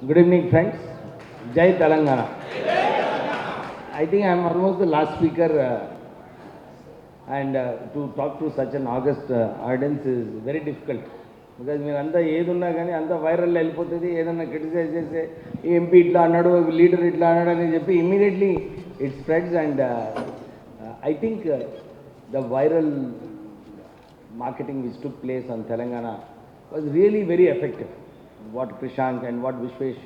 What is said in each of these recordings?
Good evening, friends. Jai Telangana. I think I am almost the last speaker, and to talk to such an august audience is very difficult. Because మీరు అంతా ఏదున్నా కానీ అంతా viral వెళ్ళిపోతుంది, ఏదన్నా criticise చేస్తే MP ఇట్లా అన్నాడు, లీడర్ ఇట్లా అన్నాడు అని చెప్పి immediately it spreads. And I think the viral marketing which took place on Telangana was really very effective. What Krishank and what Vishwesh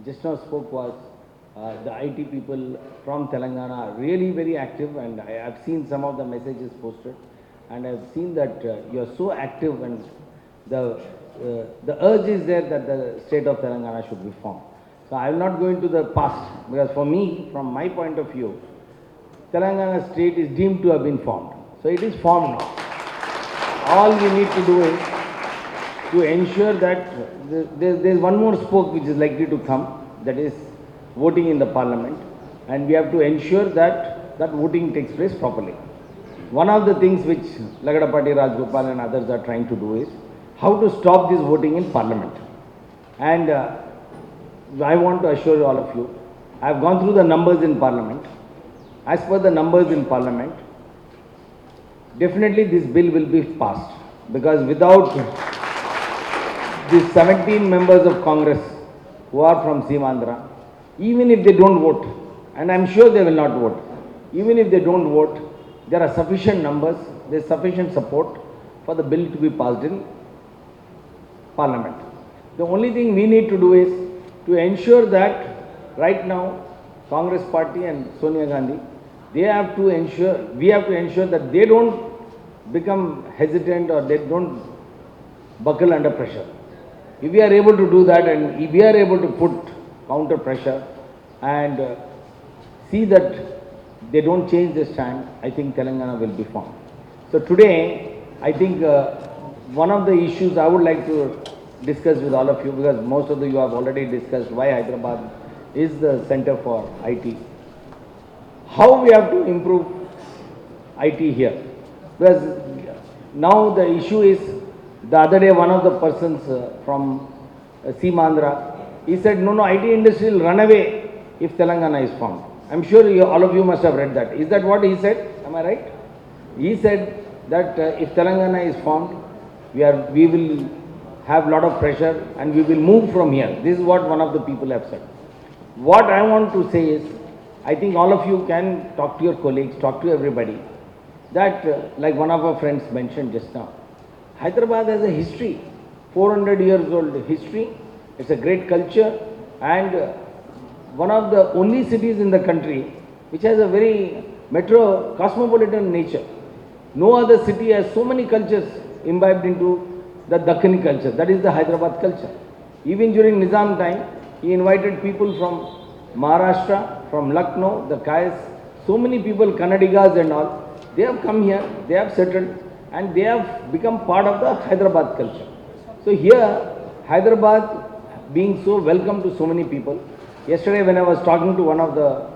just now spoke was the IT people from Telangana are really very active, and I have seen some of the messages posted, and I have seen that you are so active, and the urge is there that the state of Telangana should be formed. So I will not go into the past, because for me, from my point of view, Telangana state is deemed to have been formed. So it is formed now. All we need to do is to ensure that there is one more spoke which is likely to come, that is voting in the parliament, and we have to ensure that that voting takes place properly. One of the things which Lagadapati Rajgopal and others are trying to do is how to stop this voting in parliament. And I want to assure all of you, I have gone through the numbers in parliament. As per the numbers in parliament, definitely this bill will be passed, because without these 17 members of Congress who are from Seemandhra, even if they don't vote, and I am sure they will not vote, even if they don't vote, there are sufficient numbers, there is sufficient support for the bill to be passed in parliament. The only thing we need to do is to ensure that right now Congress party and Sonia Gandhi, they have to ensure, we have to ensure that they don't become hesitant or they don't buckle under pressure. If we are able to do that, and if we are able to put counter pressure and see that they don't change this stand, I think Telangana will be formed. So today, I think one of the issues I would like to discuss with all of you, because most of you have already discussed why Hyderabad is the center for IT. How we have to improve IT here? Because now the issue is, the other day one of the persons from Seemandhra, he said, no, IT industry will run away if Telangana is formed. I'm sure all of you must have read that. Is that what he said? Am I right? He said that if Telangana is formed, we will have lot of pressure and we will move from here. This is what one of the people have said. What I want to say is, I think all of you can talk to your colleagues, talk to everybody, that like one of our friends mentioned just now, Hyderabad has a history, 400 years old history. It's a great culture, and one of the only cities in the country which has a very metro cosmopolitan nature. No other city has so many cultures imbibed into the Dakkani culture. That is the Hyderabad culture. Even during Nizam time, he invited people from Maharashtra, from Lucknow, the Kayas, so many people, Kannadigas and all, they have come here, they have settled, and they have become part of the Hyderabad culture. So here, Hyderabad being so welcome to so many people. Yesterday when I was talking to one of the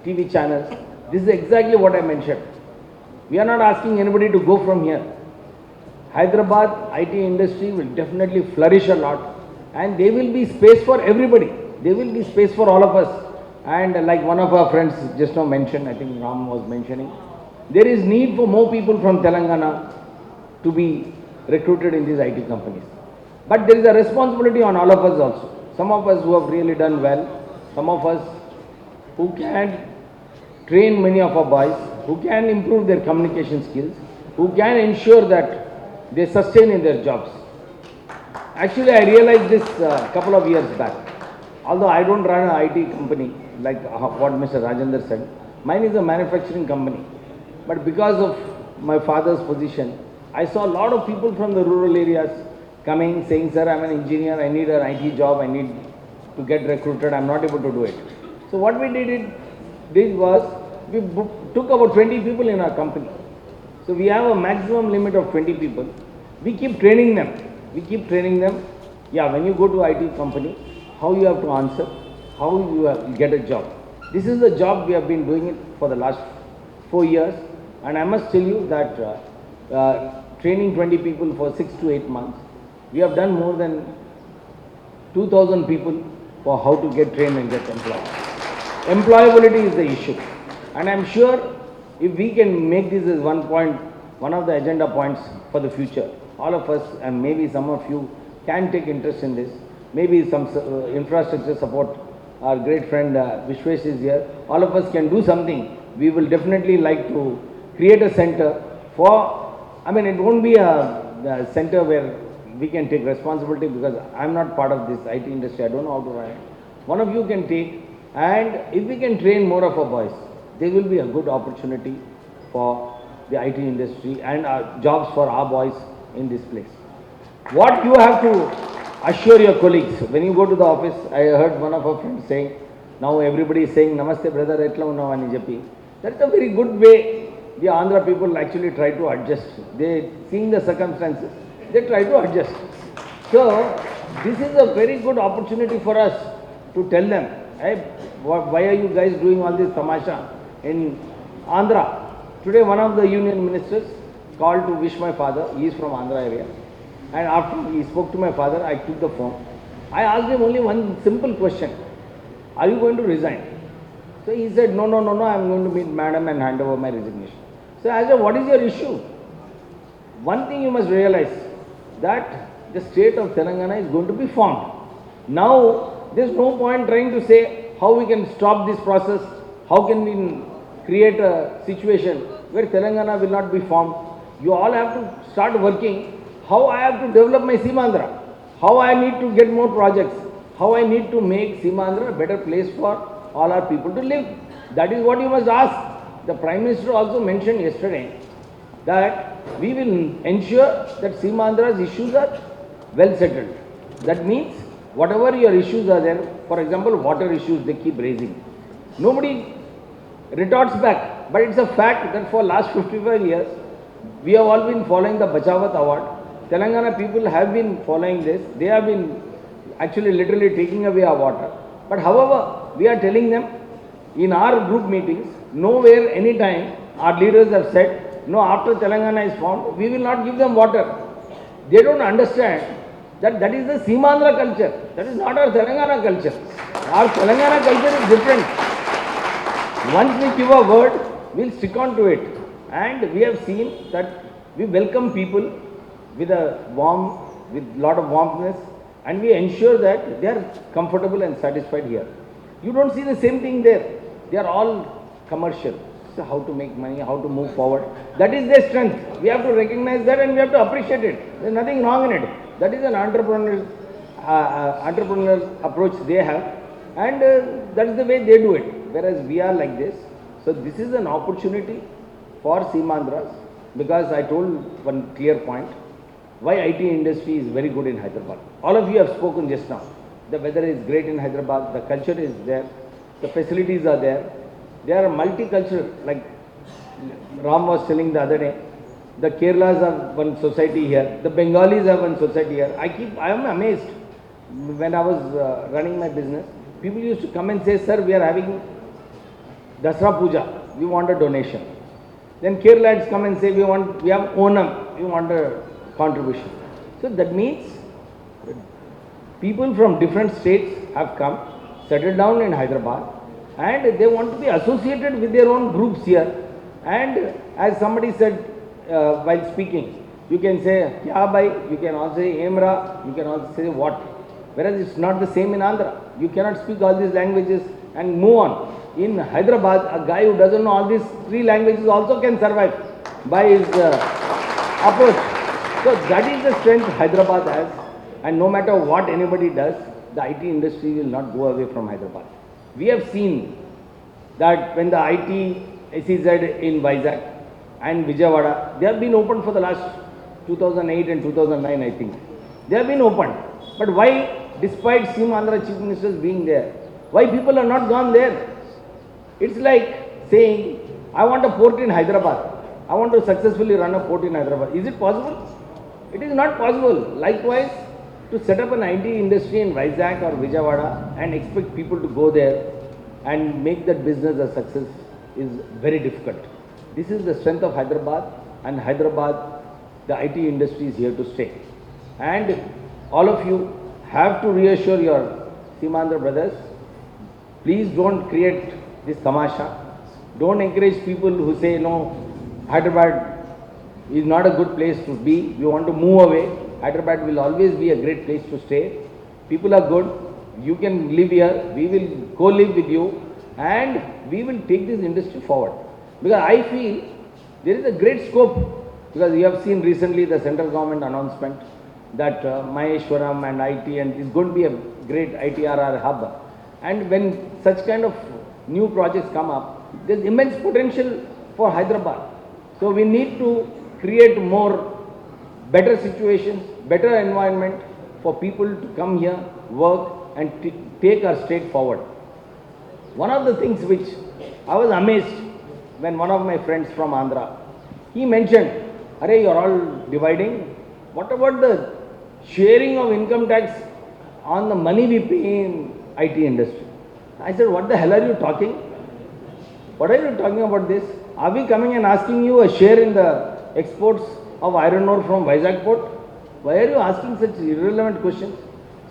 TV channels, this is exactly what I mentioned. We are not asking anybody to go from here. Hyderabad IT industry will definitely flourish a lot, and there will be space for everybody. There will be space for all of us. And like one of our friends just now mentioned, I think Ram was mentioning, there is need for more people from Telangana to be recruited in these IT companies. But there is a responsibility on all of us also. Some of us who have really done well, some of us who can train many of our boys, who can improve their communication skills, who can ensure that they sustain in their jobs. Actually, I realized this a couple of years back. Although I don't run an IT company like what Mr. Rajendra said, mine is a manufacturing company. But because of my father's position, I saw a lot of people from the rural areas coming saying, sir, I'm an engineer, I need an IT job, I need to get recruited, I'm not able to do it. So what we did was, we took about 20 people in our company. So we have a maximum limit of 20 people. We keep training them. Yeah, when you go to IT company, how you have to answer, how you get a job. This is the job we have been doing it for the last 4 years, and I must tell you that training 20 people for 6 to 8 months, we have done more than 2,000 people for how to get trained and get employed. Employability is the issue. And I'm sure if we can make this as one of the agenda points for the future, all of us and maybe some of you can take interest in this. Maybe some infrastructure support. Our great friend Vishwesh is here. All of us can do something. We will definitely like to create a center for, I mean, it won't be a center where we can take responsibility because I'm not part of this IT industry. I don't know how to run it. One of you can take, and if we can train more of our boys, there will be a good opportunity for the IT industry and jobs for our boys in this place. What you have to assure your colleagues, when you go to the office, I heard one of our friends saying, now everybody is saying, Namaste brother, etla unnavu ani cheppi. That's a very good way the Andhra people actually try to adjust. They, seeing the circumstances, they try to adjust. So, this is a very good opportunity for us to tell them, hey, why are you guys doing all this tamasha in Andhra? Today, one of the union ministers called to wish my father. He is from Andhra area. And after he spoke to my father, I took the phone. I asked him only one simple question. Are you going to resign? So he said, no, I'm going to meet madam and hand over my resignation. So I said, what is your issue? One thing you must realize, that the state of Telangana is going to be formed. Now, there is no point trying to say how we can stop this process, how can we create a situation where Telangana will not be formed. You all have to start working how I have to develop my Seemandhra, how I need to get more projects, how I need to make Seemandhra a better place for all our people to live. That is what you must ask. The Prime Minister also mentioned yesterday that we will ensure that Seemandhra's issues are well settled. That means whatever your issues are there, for example, water issues they keep raising. Nobody retorts back, but it's a fact that for last 55 years, we have all been following the Bachavat Award. Telangana people have been following this. They have been actually literally taking away our water. But however, we are telling them in our group meetings, nowhere, anytime, our leaders have said, no, after Telangana is formed, we will not give them water. They don't understand that that is the Seemandhra culture. That is not our Telangana culture. Our Telangana culture is different. Once we give a word, we'll stick on to it. And we have seen that we welcome people with a lot of warmness, and we ensure that they are comfortable and satisfied here. You don't see the same thing there. They are all commercial. So how to make money, how to move forward. That is their strength. We have to recognize that and we have to appreciate it. There is nothing wrong in it. That is an entrepreneurial approach they have, and that is the way they do it. Whereas we are like this. So this is an opportunity for Seemandhras, because I told one clear point. Why IT industry is very good in Hyderabad. All of you have spoken just now. The weather is great in Hyderabad, the culture is there, the facilities are there. They are multicultural, like Ram was telling the other day. The Kerala's have one society here, the Bengalis have one society here. I am amazed. When I was running my business, people used to come and say, sir, we are having Dasra Puja, we want a donation. Then Keralites come and say, we have Onam, we want a contribution. So that means people from different states have come, settled down in Hyderabad, and they want to be associated with their own groups here. And as somebody said while speaking, you can say Kya Bhai, you can also say Emra, you can also say what. Whereas it's not the same in Andhra. You cannot speak all these languages and move on. In Hyderabad, a guy who doesn't know all these 3 languages also can survive by his approach. So that is the strength Hyderabad has, and no matter what anybody does, the IT industry will not go away from Hyderabad. We have seen that when the IT SEZ in Vizag and Vijayawada, they have been opened for the last 2008 and 2009, I think. They have been opened. But why, despite Seemandhra chief ministers being there, why people are not gone there? It's like saying, I want a port in Hyderabad. I want to successfully run a port in Hyderabad. Is it possible? It is not possible. Likewise, to set up an IT industry in Vizag or Vijayawada and expect people to go there and make that business a success is very difficult. This is the strength of Hyderabad, and Hyderabad, the IT industry is here to stay. And all of you have to reassure your Seemandra brothers, please don't create this tamasha. Don't encourage people who say, no, Hyderabad is not a good place to be. We want to move away. Hyderabad will always be a great place to stay. People are good. You can live here. We will co-live with you and we will take this industry forward. Because I feel there is a great scope, because you have seen recently the central government announcement that Maheshwaram and IT and is going to be a great ITRR hub. And when such kind of new projects come up, there is immense potential for Hyderabad. So we need to create more better situations, better environment for people to come here, work and take our state forward. One of the things which I was amazed when one of my friends from Andhra, he mentioned, "Are you are all dividing? What about the sharing of income tax on the money we pay in IT industry?" I said, "What the hell are you talking? What are you talking about this? Are we coming and asking you a share in the exports of iron ore from Vizag port? Why are you asking such irrelevant questions?"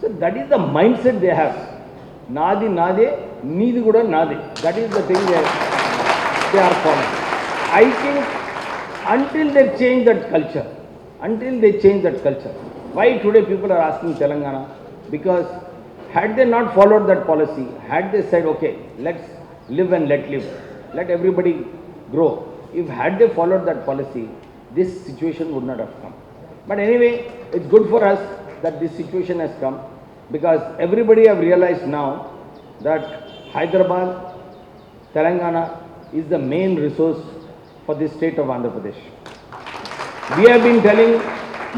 So that is the mindset they have. Nadi nade, needi kuda nade. That is the thing they are following. I think until they change that culture, why today people are asking Telangana? Because had they not followed that policy, had they said, okay, let's live and let live, let everybody grow. If had they followed that policy, this situation would not have come. But anyway, it's good for us that this situation has come, because everybody have realized now that Hyderabad, Telangana is the main resource for the state of Andhra Pradesh. We have been telling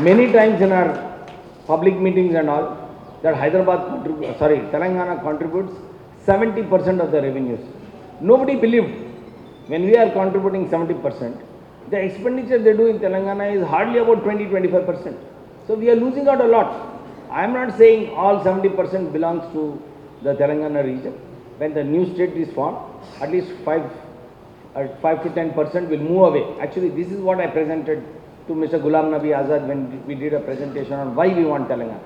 many times in our public meetings and all that Telangana contributes 70% of the revenues. Nobody believed when we are contributing 70%. The expenditure they do in Telangana is hardly about 20-25%. So we are losing out a lot. I am not saying all 70% belongs to the Telangana region. When the new state is formed, at least 5 to 10% will move away. Actually, this is what I presented to Mr. Ghulam Nabi Azad when we did a presentation on why we want Telangana.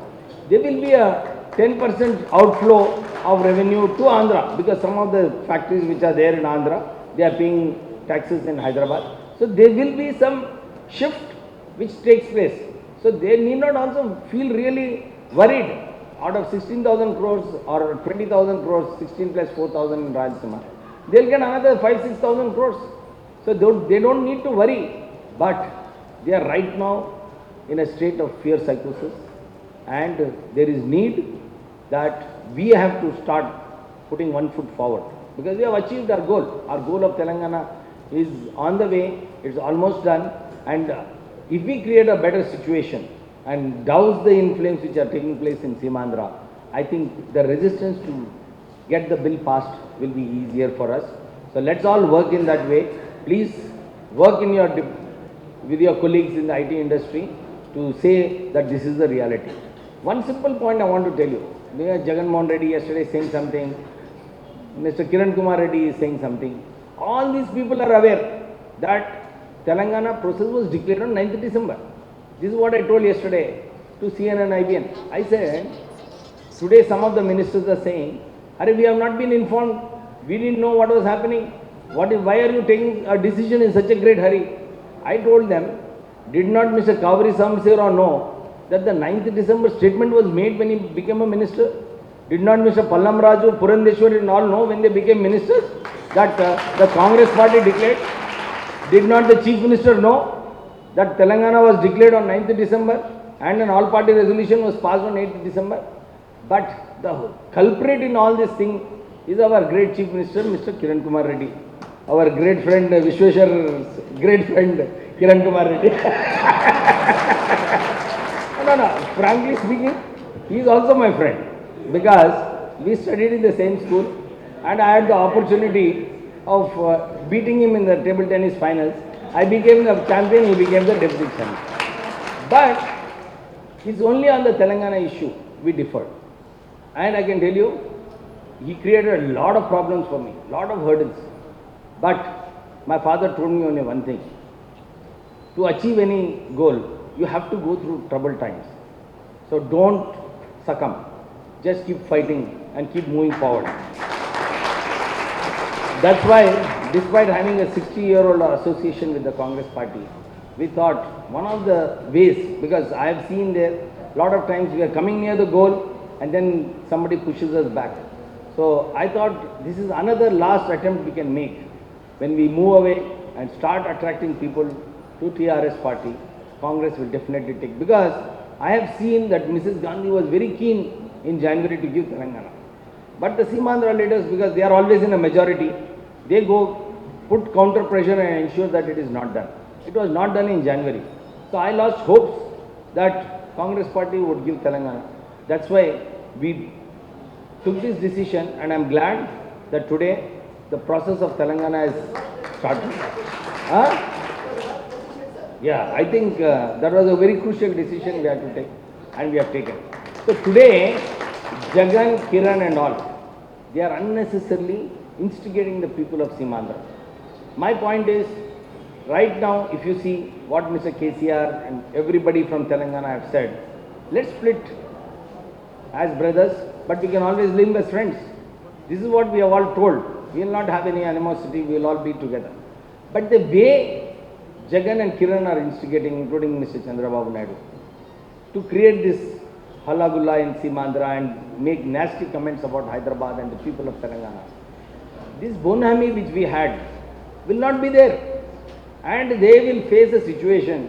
There will be a 10% outflow of revenue to Andhra, because some of the factories which are there in Andhra, they are paying taxes in Hyderabad. So there will be some shift which takes place. So they need not also feel really worried. Out of 16,000 crores or 20,000 crores, 16 plus 4,000 in Rajasthan, they'll get another 5-6,000 crores. So they don't need to worry. But they are right now in a state of fear psychosis, and there is need that we have to start putting one foot forward, because we have achieved our goal. Our goal of Telangana is on the way, it's almost done, and if we create a better situation and douse the inflames which are taking place in Seemandra, I think the resistance to get the bill passed will be easier for us. So let's all work in that way. Please work in with your colleagues in the IT industry to say that this is the reality. One simple point I want to tell you. Jagan Mohan Reddy yesterday saying something, Mr. Kiran Kumar Reddy is saying something. All these people are aware that Telangana process was declared on 9th December. This is what I told yesterday to CNN and IBN. I said, today some of the ministers are saying, we have not been informed, we didn't know what was happening. Why are you taking a decision in such a great hurry? I told them, did not Mr. Kaveri Samsera know that the 9th December statement was made when he became a minister? Did not Mr. Pallam Raju, Purandeshwari and all know when they became ministers that the Congress party declared? Did not the Chief Minister know that Telangana was declared on 9th December and an all-party resolution was passed on 8th December? But the culprit in all this thing is our great Chief Minister, Mr. Kiran Kumar Reddy. Our great friend, Vishweshar's great friend, Kiran Kumar Reddy. No, frankly speaking, he is also my friend, because we studied in the same school and I had the opportunity of beating him in the table tennis finals. I became the champion, he became the deputy champion. But it's only on the Telangana issue we differed. And I can tell you, he created a lot of problems for me, lot of hurdles. But my father told me only one thing. To achieve any goal, you have to go through troubled times. So don't succumb. Just keep fighting and keep moving forward. That's why, despite having a 60-year-old association with the Congress party, we thought one of the ways, because I have seen there a lot of times we are coming near the goal and then somebody pushes us back. So I thought this is another last attempt we can make. When we move away and start attracting people to TRS party, Congress will definitely take. Because I have seen that Mrs. Gandhi was very keen in January to give Telangana. But the Seemandhra leaders, because they are always in a majority, they go put counter pressure and ensure that it is not done. It was not done in January. So I lost hopes that Congress party would give Telangana. That's why we took this decision, and I'm glad that today the process of Telangana is started. Huh? Yeah, I think that was a very crucial decision we had to take, and we have taken. So today, Jagan, Kiran and all, they are unnecessarily instigating the people of Seemandhra. My point is, right now, if you see what Mr. KCR and everybody from Telangana have said, let's split as brothers, but we can always live as friends. This is what we have all told. We will not have any animosity, we will all be together. But the way Jagan and Kiran are instigating, including Mr. Chandrababu Naidu, to create this halagulla in Seemandhra and make nasty comments about Hyderabad and the people of Telangana, this bonhami which we had will not be there. And they will face a situation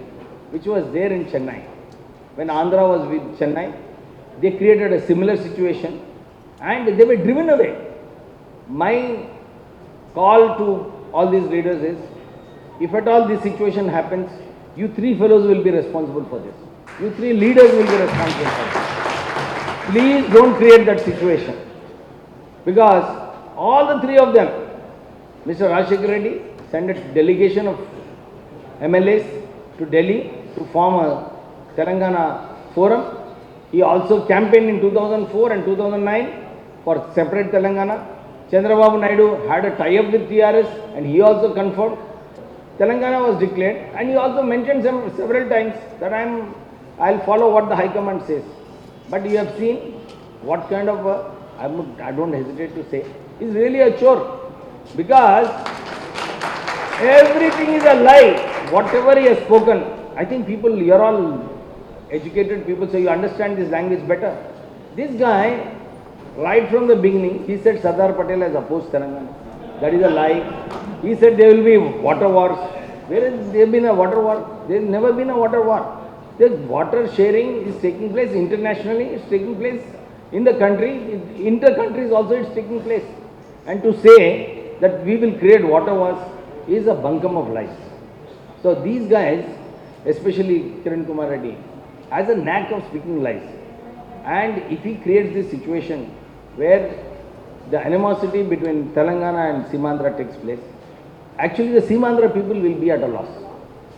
which was there in Chennai. When Andhra was with Chennai, they created a similar situation and they were driven away. My call to all these leaders is, if at all this situation happens, you three fellows will be responsible for this. You three leaders will be responsible for this. Please don't create that situation. Because all the three of them, Mr. Rajshekhar Reddy sent a delegation of MLAs to Delhi to form a Telangana forum. He also campaigned in 2004 and 2009 for separate Telangana. Chandrababu Naidu had a tie-up with TRS and he also confirmed. Telangana was declared, and he also mentioned several times that I'll follow what the High Command says. But you have seen what kind of I don't hesitate to say, is really a chore. Because everything is a lie. Whatever he has spoken, I think people, you are all educated people, so you understand this language better. This guy, right from the beginning, he said Sardar Patel has opposed Telangana. That is a lie. He said there will be water wars. Where has there been a water war? There has never been a water war. The water sharing is taking place internationally, it's taking place in the country, inter-countries also it's taking place. And to say that we will create water wars is a bunkum of lies. So these guys, especially Kiran Kumar Reddy, has a knack of speaking lies. And if he creates this situation where the animosity between Telangana and Seemandhra takes place, actually the Seemandhra people will be at a loss.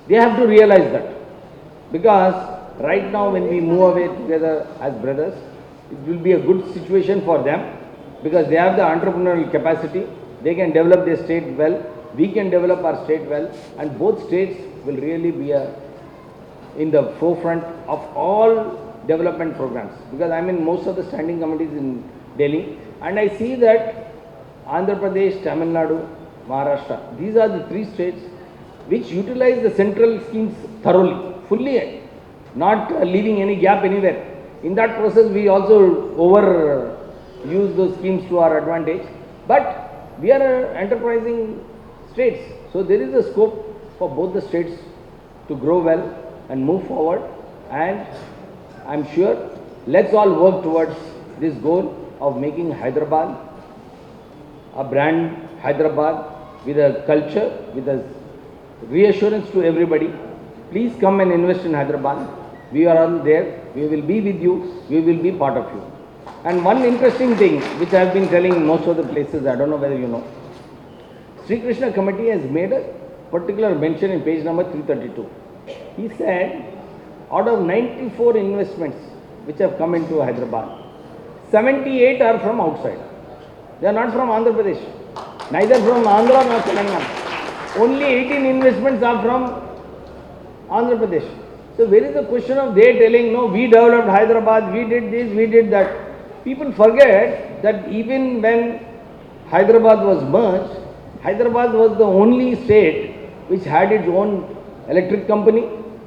They have to realize that. Because right now when we move away together as brothers, it will be a good situation for them because they have the entrepreneurial capacity, they can develop their state well, we can develop our state well, and both states will really be in the forefront of all development programs. Because I'm in most of the standing committees in Delhi, and I see that Andhra Pradesh, Tamil Nadu, Maharashtra, these are the three states which utilize the central schemes thoroughly, fully, not leaving any gap anywhere. In that process, we also overuse those schemes to our advantage. But we are enterprising states. So there is a scope for both the states to grow well and move forward. And I'm sure, let's all work towards this goal of making Hyderabad a brand Hyderabad with a culture, with a reassurance to everybody. Please come and invest in Hyderabad. We are all there. We will be with you. We will be part of you. And one interesting thing which I have been telling in most of the places, I don't know whether you know, Sri Krishna Committee has made a particular mention in page number 332. He said, out of 94 investments which have come into Hyderabad, 78 are from outside. They are not from Andhra Pradesh, neither from Andhra nor Telangana. Only 18 investments are from Andhra Pradesh. So where is the question of they telling, no, we developed Hyderabad, we did this, we did that. People forget that even when Hyderabad was merged, Hyderabad was the only state which had its own electric company,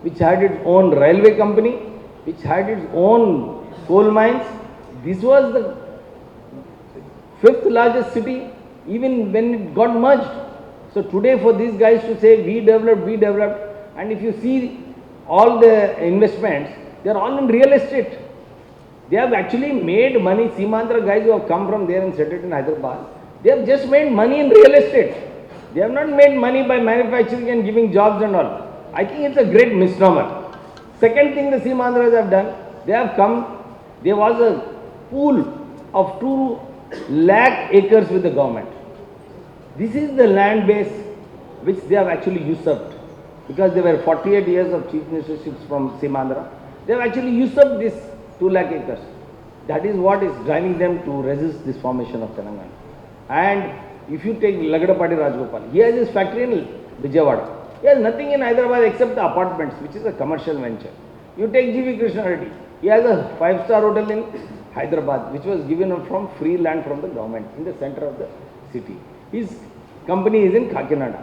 which had its own railway company, which had its own coal mines. This was the fifth largest city even when it got merged. So today for these guys to say we developed, and if you see all the investments, they are all in real estate. They have actually made money. Seemandhra guys who have come from there and settled in Hyderabad, they have just made money in real estate. They have not made money by manufacturing and giving jobs and all. I think it's a great misnomer. Second thing the Seemandhras have done, they have come, there was a pool of 2 lakh acres with the government. This is the land base which they have actually usurped, because there were 48 years of chief ministerships from Seemandhra. They have actually usurped this 2 lakh acres. That is what is driving them to resist this formation of Telangana. And if you take Lagadapati Rajgopal, he has his factory in Vijayawada. He has nothing in Hyderabad except the apartments, which is a commercial venture. You take G.V. Krishna Reddy, he has a 5-star hotel in Hyderabad, which was given from free land from the government in the center of the city. His company is in Kakinada.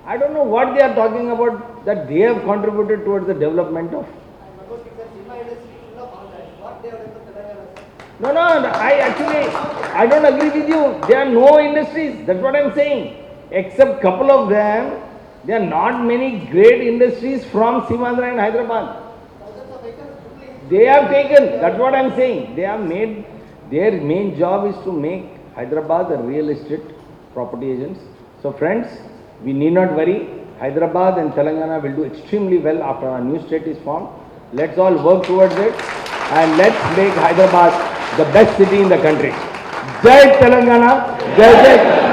I don't know what they are talking about, that they have contributed towards the development of. No, I don't agree with you. There are no industries. That's what I'm saying. Except couple of them, there are not many great industries from Seemandhra and Hyderabad. They have taken. That's what I'm saying. They have made, their main job is to make Hyderabad a real estate property agents. So friends, we need not worry. Hyderabad and Telangana will do extremely well after our new state is formed. Let's all work towards it, and let's make Hyderabad the best city in the country. Jai Telangana, Jai Jai.